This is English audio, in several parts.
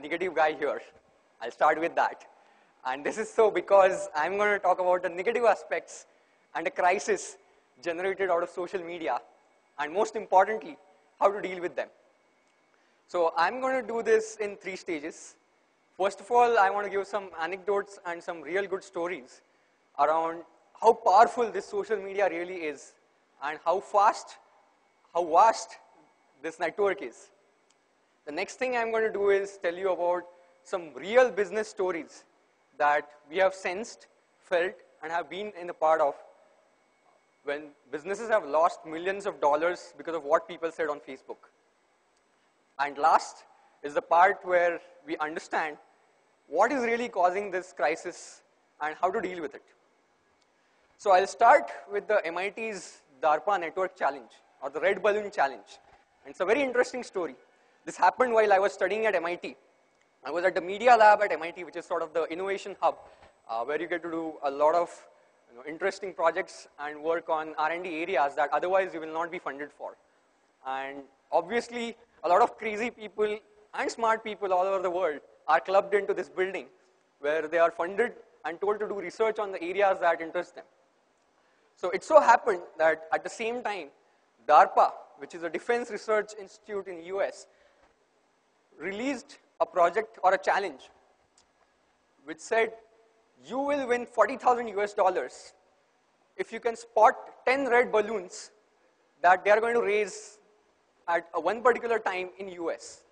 negative guy here. I'll start with that. And this is so because I'm going to talk about the negative aspects and a crisis generated out of social media, and most importantly, how to deal with them. So I'm going to do this in 3 stages. First of all, I want to give some anecdotes and some real good stories around how powerful this social media really is and how vast this network is. The next thing I'm going to do is tell you about some real business stories that we have sensed, felt, and have been in the part of when businesses have lost millions of dollars because of what people said on Facebook. And last is the part where we understand what is really causing this crisis and how to deal with it. So I'll start with the MIT's DARPA Network Challenge, or the Red Balloon Challenge. And it's a very interesting story. This happened while I was studying at MIT. I was at the media lab at MIT, which is sort of the innovation hub, where you get to do a lot of interesting projects and work on R&D areas that otherwise you will not be funded for. And obviously, a lot of crazy people and smart people all over the world are clubbed into this building, where they are funded and told to do research on the areas that interest them. So it so happened that at the same time, DARPA, which is a defense research institute in the US, released a project or a challenge which said, you will win $40,000 US if you can spot 10 red balloons that they are going to raise at one particular time in US.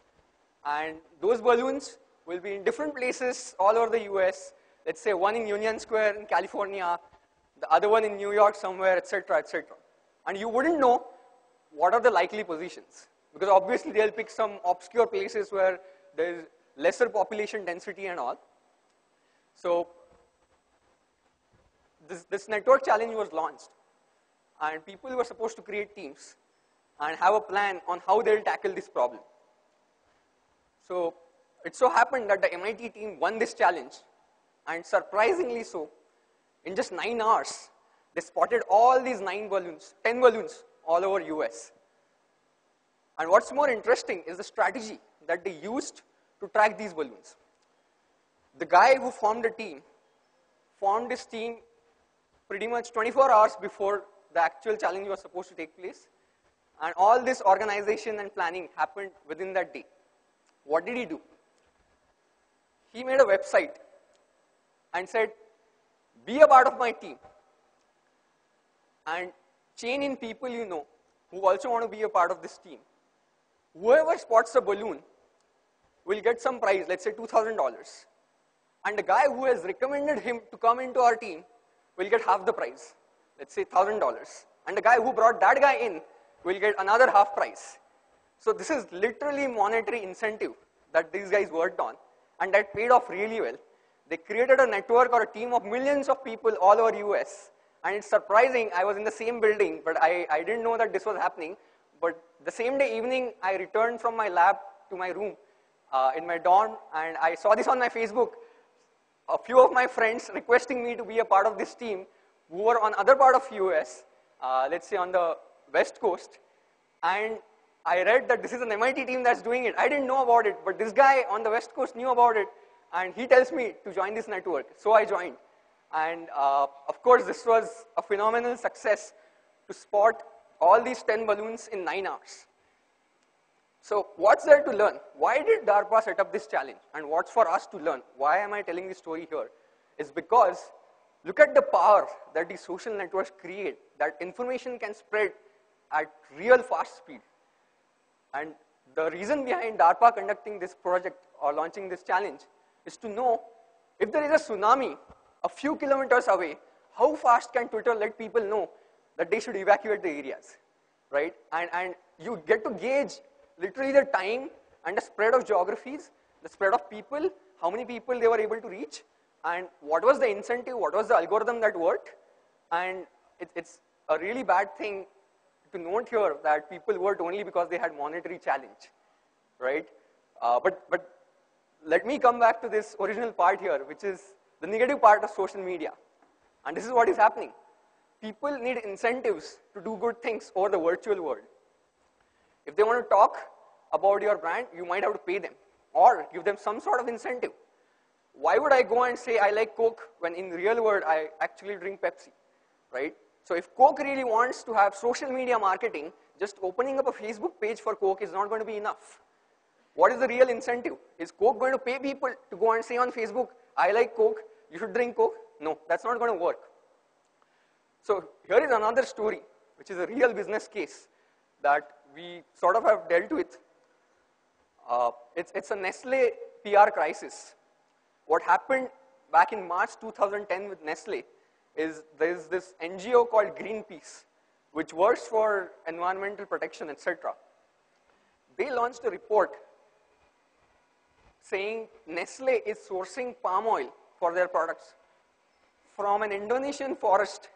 And those balloons will be in different places all over the US. Let's say one in Union Square in California, the other one in New York somewhere, etc., etc. And you wouldn't know what are the likely positions, because obviously they'll pick some obscure places where there is lesser population density and all. So this network challenge was launched, and people were supposed to create teams and have a plan on how they'll tackle this problem. So it so happened that the MIT team won this challenge, and surprisingly so, in just 9 hours, they spotted all these 10 balloons all over US. And what's more interesting is the strategy that they used to track these balloons. The guy who formed the team formed his team pretty much 24 hours before the actual challenge was supposed to take place. And all this organization and planning happened within that day. What did he do? He made a website and said, be a part of my team, and chain in people you know who also want to be a part of this team. Whoever spots a balloon will get some prize, let's say $2,000. And the guy who has recommended him to come into our team will get half the prize, let's say $1,000. And the guy who brought that guy in will get another half prize. So this is literally monetary incentive that these guys worked on, and that paid off really well. They created a network or a team of millions of people all over US. And it's surprising, I was in the same building, but I didn't know that this was happening. But the same day evening, I returned from my lab to my room in my dorm, and I saw this on my Facebook. A few of my friends requesting me to be a part of this team who were on other part of US, let's say on the West Coast. And I read that this is an MIT team that's doing it. I didn't know about it, but this guy on the West Coast knew about it. And he tells me to join this network. So I joined. And of course, this was a phenomenal success to spot all these 10 balloons in 9 hours. So what's there to learn? Why did DARPA set up this challenge? And what's for us to learn? Why am I telling this story here? Is because look at the power that these social networks create, that information can spread at real fast speed. And the reason behind DARPA conducting this project or launching this challenge is to know if there is a tsunami a few kilometers away, how fast can Twitter let people know that they should evacuate the areas, right? And you get to gauge literally the time and the spread of geographies, the spread of people, how many people they were able to reach, and what was the incentive, what was the algorithm that worked. And it's a really bad thing to note here that people worked only because they had monetary challenge, right? But let me come back to this original part here, which is the negative part of social media. And this is what is happening. People need incentives to do good things over the virtual world. If they want to talk about your brand, you might have to pay them. or give them some sort of incentive. Why would I go and say I like Coke when in real world I actually drink Pepsi, right? So if Coke really wants to have social media marketing, just opening up a Facebook page for Coke is not going to be enough. What is the real incentive? Is Coke going to pay people to go and say on Facebook, I like Coke, you should drink Coke? No, that's not going to work. So here is another story, which is a real business case that we sort of have dealt with. It's a Nestle PR crisis. What happened back in March 2010 with Nestle is there is this NGO called Greenpeace, which works for environmental protection, etc. They launched a report saying Nestle is sourcing palm oil for their products from an Indonesian forest,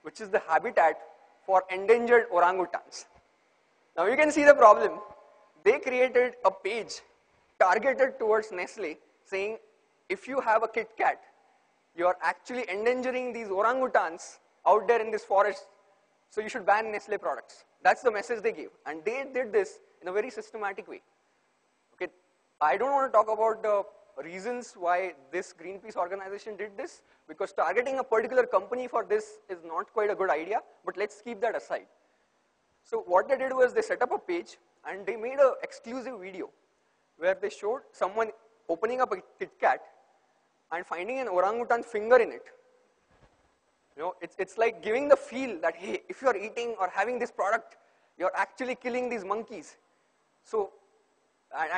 which is the habitat for endangered orangutans. Now you can see the problem. They created a page targeted towards Nestle saying, if you have a Kit Kat, you are actually endangering these orangutans out there in this forest, so you should ban Nestle products. That's the message they gave, and they did this in a very systematic way. Okay, I don't want to talk about the reasons why this Greenpeace organization did this, because targeting a particular company for this is not quite a good idea, but let's keep that aside. So what they did was they set up a page and they made an exclusive video where they showed someone opening up a Kit Kat and finding an orangutan finger in it. You know, it's like giving the feel that, hey, if you're eating or having this product, you're actually killing these monkeys. So, and